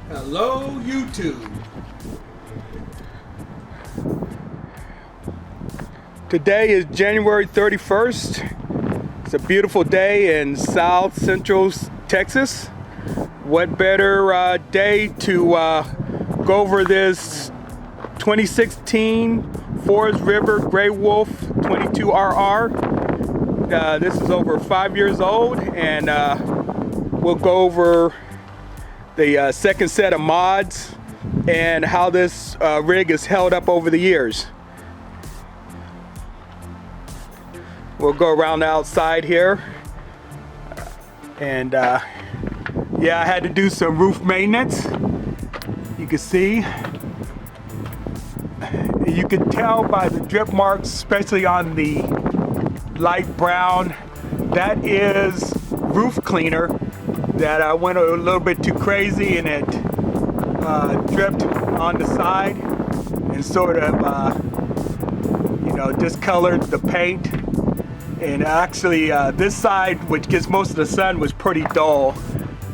Hello, YouTube. Today is January 31st. It's a beautiful day in South Central Texas. What better day to go over this 2016 Forest River Gray Wolf 22RR. This is over 5 years old, and we'll go over the second set of mods and how this rig is held up over the years. We'll go around the outside here, and yeah, I had to do some roof maintenance. You can see, you can tell by the drip marks, especially on the light brown, that is roof cleaner. That I went a little bit too crazy, and it dripped on the side and sort of discolored the paint. And actually this side, which gets most of the sun, was pretty dull,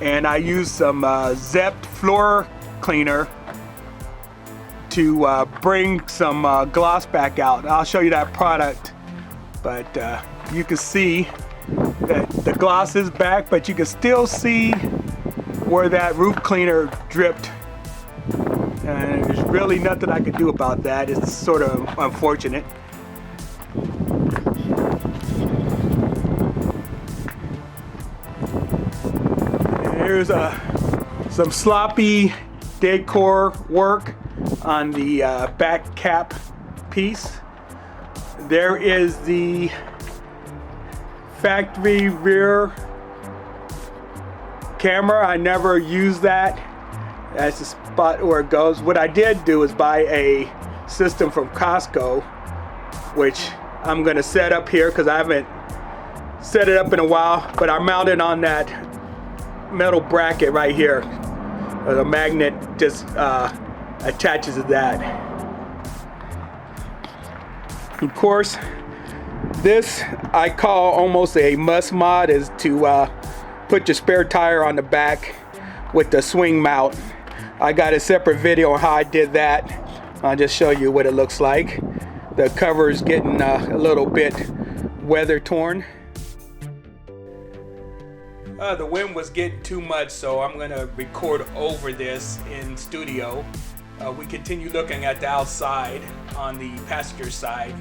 and I used some Zepp floor cleaner to bring some gloss back out. I'll show you that product, but you can see that the gloss is back, but you can still see where that roof cleaner dripped, and there's really nothing I can do about that. It's sort of unfortunate. Here's some sloppy decor work on the back cap piece. There is the factory rear camera. I never use that. That's the spot where it goes. What I did do is buy a system from Costco, which I'm gonna set up here because I haven't set it up in a while, but I mounted on that metal bracket right here. The magnet just attaches to that. Of course, this I call almost a must mod, is to put your spare tire on the back with the swing mount. I got a separate video on how I did that. I'll just show you what it looks like. The cover is getting a little bit weather torn. The wind was getting too much, so I'm gonna record over this in studio. We continue looking at the outside on the passenger side,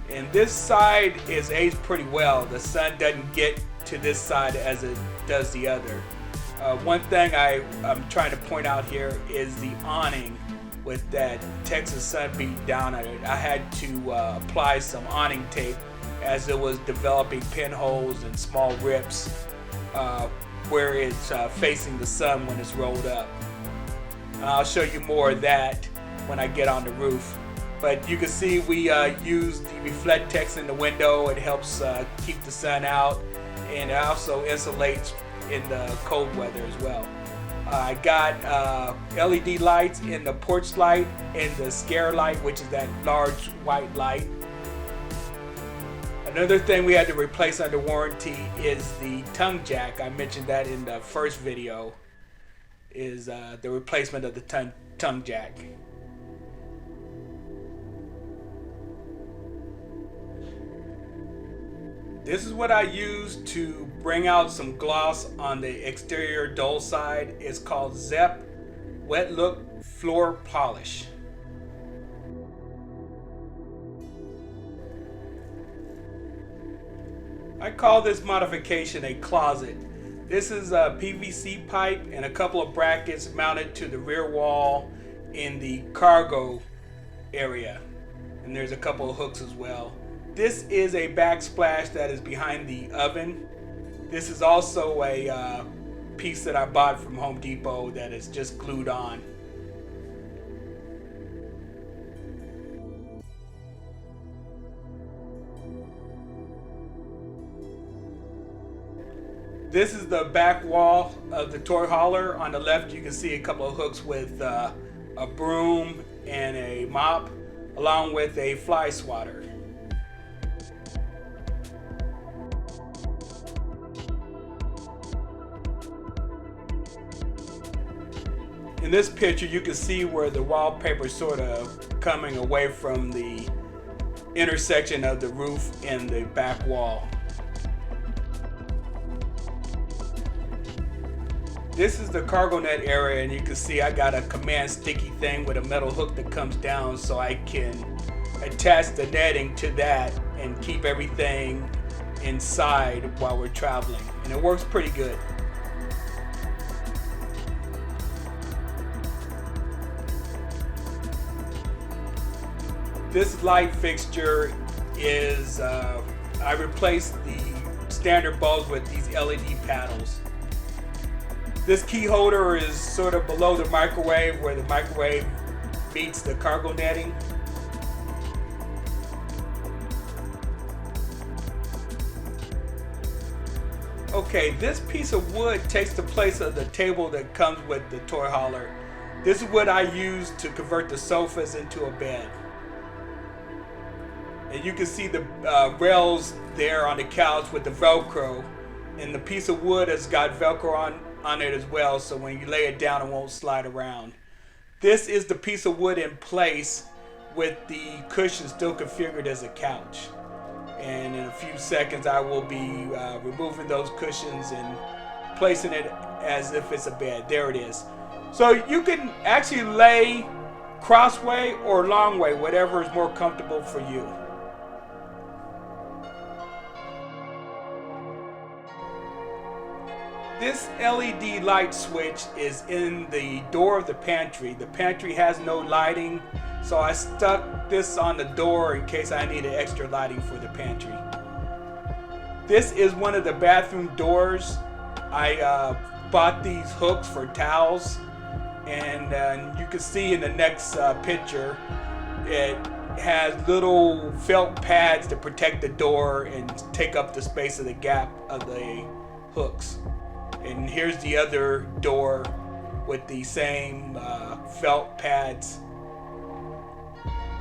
and this side is aged pretty well. The sun doesn't get to this side as it does the other. One thing I'm trying to point out here is the awning with that Texas sun beat down on it. I had to apply some awning tape as it was developing pinholes and small rips where it's facing the sun when it's rolled up. I'll show you more of that when I get on the roof. But you can see we use the Reflectex in the window. It helps keep the sun out, and it also insulates in the cold weather as well. I got LED lights in the porch light and the scare light, which is that large white light. Another thing we had to replace under warranty is the tongue jack. I mentioned that in the first video, is the replacement of the tongue jack. This is what I used to bring out some gloss on the exterior dull side. It's called Zepp Wet Look Floor Polish. I call this modification a closet. This is a PVC pipe and a couple of brackets mounted to the rear wall in the cargo area. And there's a couple of hooks as well. This is a backsplash that is behind the oven. This is also a piece that I bought from Home Depot that is just glued on. This is the back wall of the toy hauler. On the left, you can see a couple of hooks with a broom and a mop, along with a fly swatter. In this picture, you can see where the wallpaper is sort of coming away from the intersection of the roof and the back wall. This is the cargo net area, and you can see I got a command sticky thing with a metal hook that comes down so I can attach the netting to that and keep everything inside while we're traveling, and it works pretty good. This light fixture is, I replaced the standard bulbs with these LED paddles. This key holder is sort of below the microwave, where the microwave meets the cargo netting. Okay, this piece of wood takes the place of the table that comes with the toy hauler. This is what I use to convert the sofas into a bed. And you can see the rails there on the couch with the Velcro, and the piece of wood has got Velcro on it as well, so when you lay it down it won't slide around. This is the piece of wood in place with the cushion still configured as a couch. And in a few seconds I will be removing those cushions and placing it as if it's a bed. There it is. So you can actually lay crossway or long way, whatever is more comfortable for you. This LED light switch is in the door of the pantry. The pantry has no lighting, so I stuck this on the door in case I needed extra lighting for the pantry. This is one of the bathroom doors. I bought these hooks for towels, and you can see in the next picture it has little felt pads to protect the door and take up the space of the gap of the hooks. And here's the other door with the same felt pads.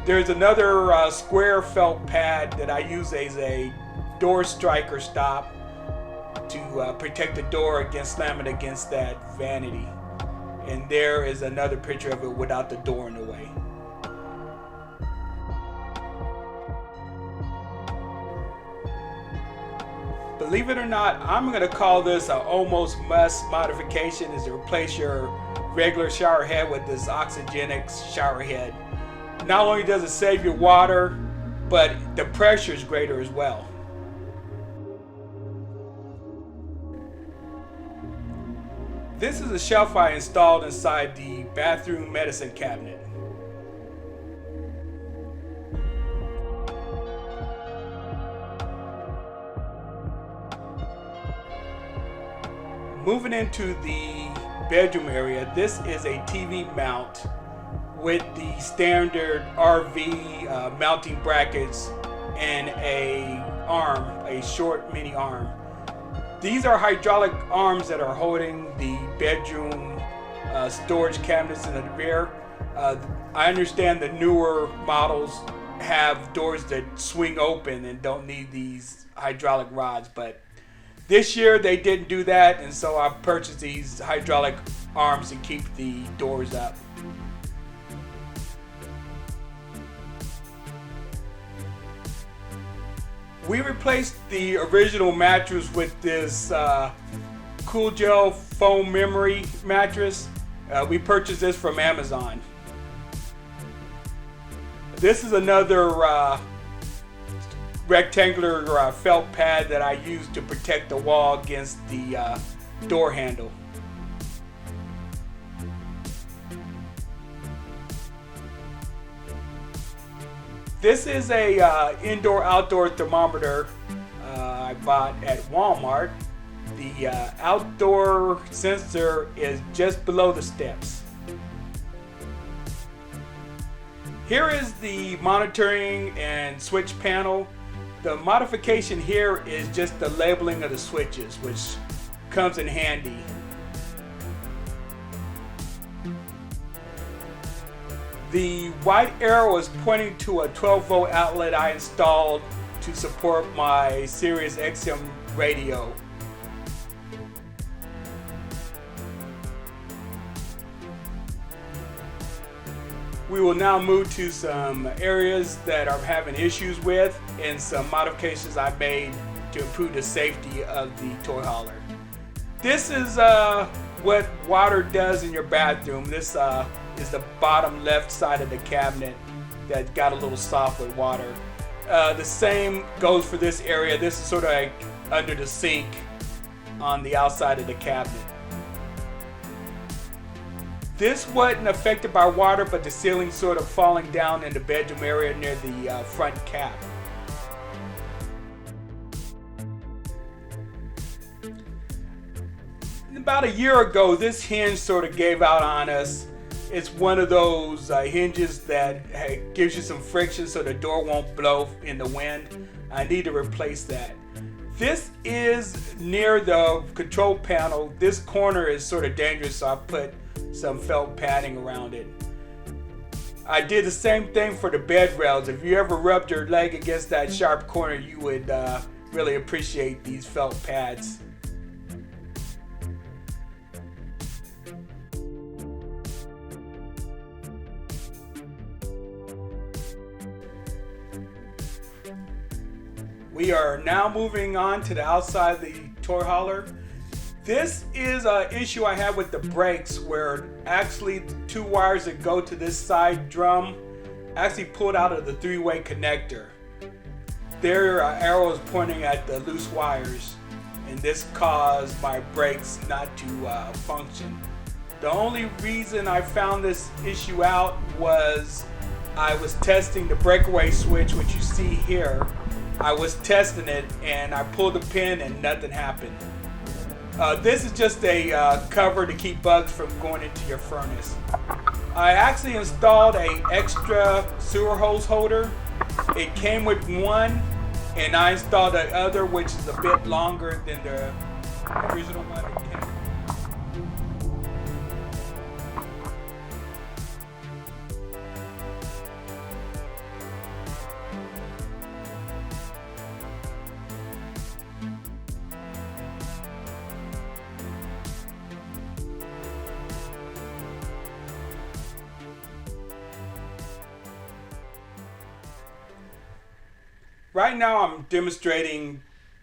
There's another square felt pad that I use as a door striker stop to protect the door against slamming against that vanity. And there is another picture of it without the door in the way. Believe it or not, I'm going to call this an almost must modification, is to replace your regular shower head with this oxygenic shower head. Not only does it save your water, but the pressure is greater as well. This is a shelf I installed inside the bathroom medicine cabinet. Moving into the bedroom area, this is a TV mount with the standard RV mounting brackets and a short mini arm. These are hydraulic arms that are holding the bedroom storage cabinets in the rear. I understand the newer models have doors that swing open and don't need these hydraulic rods, but this year they didn't do that, and so I purchased these hydraulic arms to keep the doors up. We replaced the original mattress with this Cool Gel foam memory mattress. We purchased this from Amazon. This is another rectangular felt pad that I use to protect the wall against the door handle. This is a indoor-outdoor thermometer I bought at Walmart. The outdoor sensor is just below the steps. Here is the monitoring and switch panel. The modification here is just the labeling of the switches, which comes in handy. The white arrow is pointing to a 12-volt outlet I installed to support my Sirius XM radio. We will now move to some areas that I'm having issues with and some modifications I made to improve the safety of the toy hauler. This is what water does in your bathroom. This is the bottom left side of the cabinet that got a little soft with water. The same goes for this area. This is sort of like under the sink on the outside of the cabinet. This wasn't affected by water, but the ceiling sort of falling down in the bedroom area near the front cap. About a year ago, this hinge sort of gave out on us. It's one of those hinges that gives you some friction so the door won't blow in the wind. I need to replace that. This is near the control panel. This corner is sort of dangerous, so I put some felt padding around it. I did the same thing for the bed rails. If you ever rubbed your leg against that sharp corner, you would really appreciate these felt pads. We are now moving on to the outside of the toy hauler. This is an issue I had with the brakes, where actually the two wires that go to this side drum actually pulled out of the three-way connector. Their arrow is pointing at the loose wires, and this caused my brakes not to function. The only reason I found this issue out was I was testing the breakaway switch, which you see here. I was testing it and I pulled the pin and nothing happened. This is just a cover to keep bugs from going into your furnace. I actually installed an extra sewer hose holder. It came with one, and I installed the other, which is a bit longer than the original one. Right now I'm demonstrating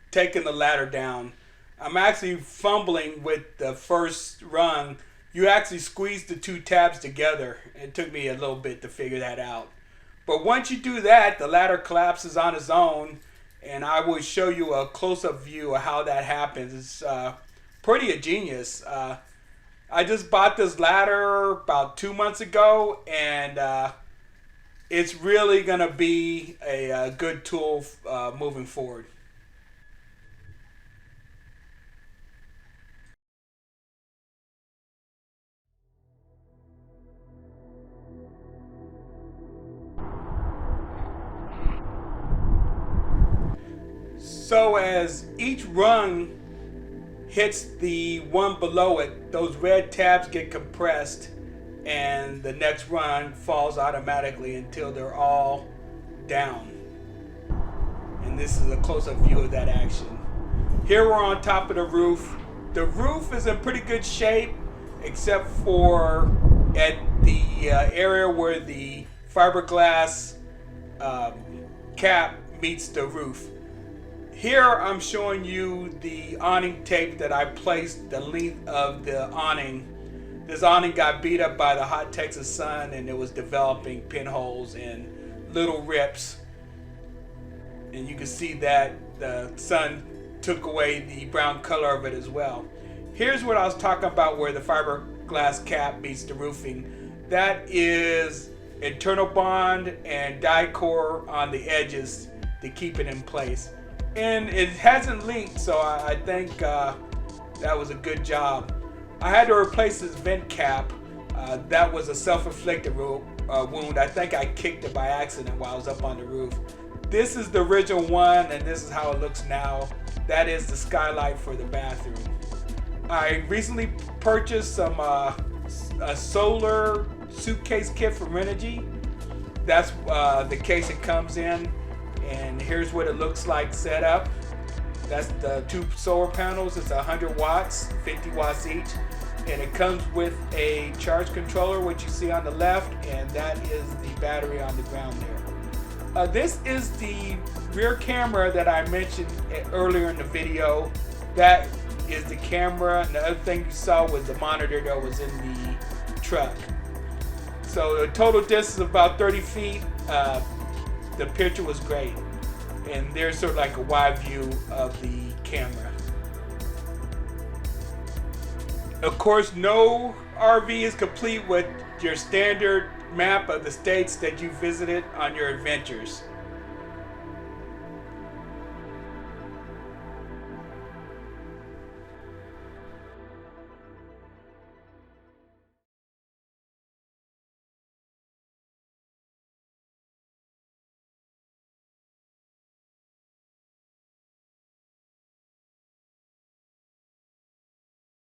taking the ladder down. I'm actually fumbling with the first rung. You actually squeeze the two tabs together. It took me a little bit to figure that out. But once you do that, the ladder collapses on its own, and I will show you a close-up view of how that happens. It's pretty ingenious. I just bought this ladder about 2 months ago, and it's really going to be a good tool moving forward. So as each rung hits the one below it, those red tabs get compressed, and the next rung falls automatically until they're all down. And this is a close-up view of that action. Here we're on top of the roof. The roof is in pretty good shape, except for at the area where the fiberglass cap meets the roof. Here I'm showing you the awning tape that I placed the length of the awning. This awning got beat up by the hot Texas sun, and it was developing pinholes and little rips. And you can see that the sun took away the brown color of it as well. Here's what I was talking about, where the fiberglass cap meets the roofing. That is internal bond and die core on the edges to keep it in place. And it hasn't leaked, so I think that was a good job. I had to replace this vent cap. That was a self-inflicted wound. I think I kicked it by accident while I was up on the roof. This is the original one, and this is how it looks now. That is the skylight for the bathroom. I recently purchased some a solar suitcase kit from Renogy. That's the case it comes in, and here's what it looks like set up. That's the two solar panels. It's 100 watts, 50 watts each. and it comes with a charge controller, what you see on the left, and that is the battery on the ground there. This is the rear camera that I mentioned earlier in the video. That is the camera, and the other thing you saw was the monitor that was in the truck. So the total distance is about 30 feet. The picture was great, and there's sort of like a wide view of the camera. Of course, no RV is complete with your standard map of the states that you visited on your adventures.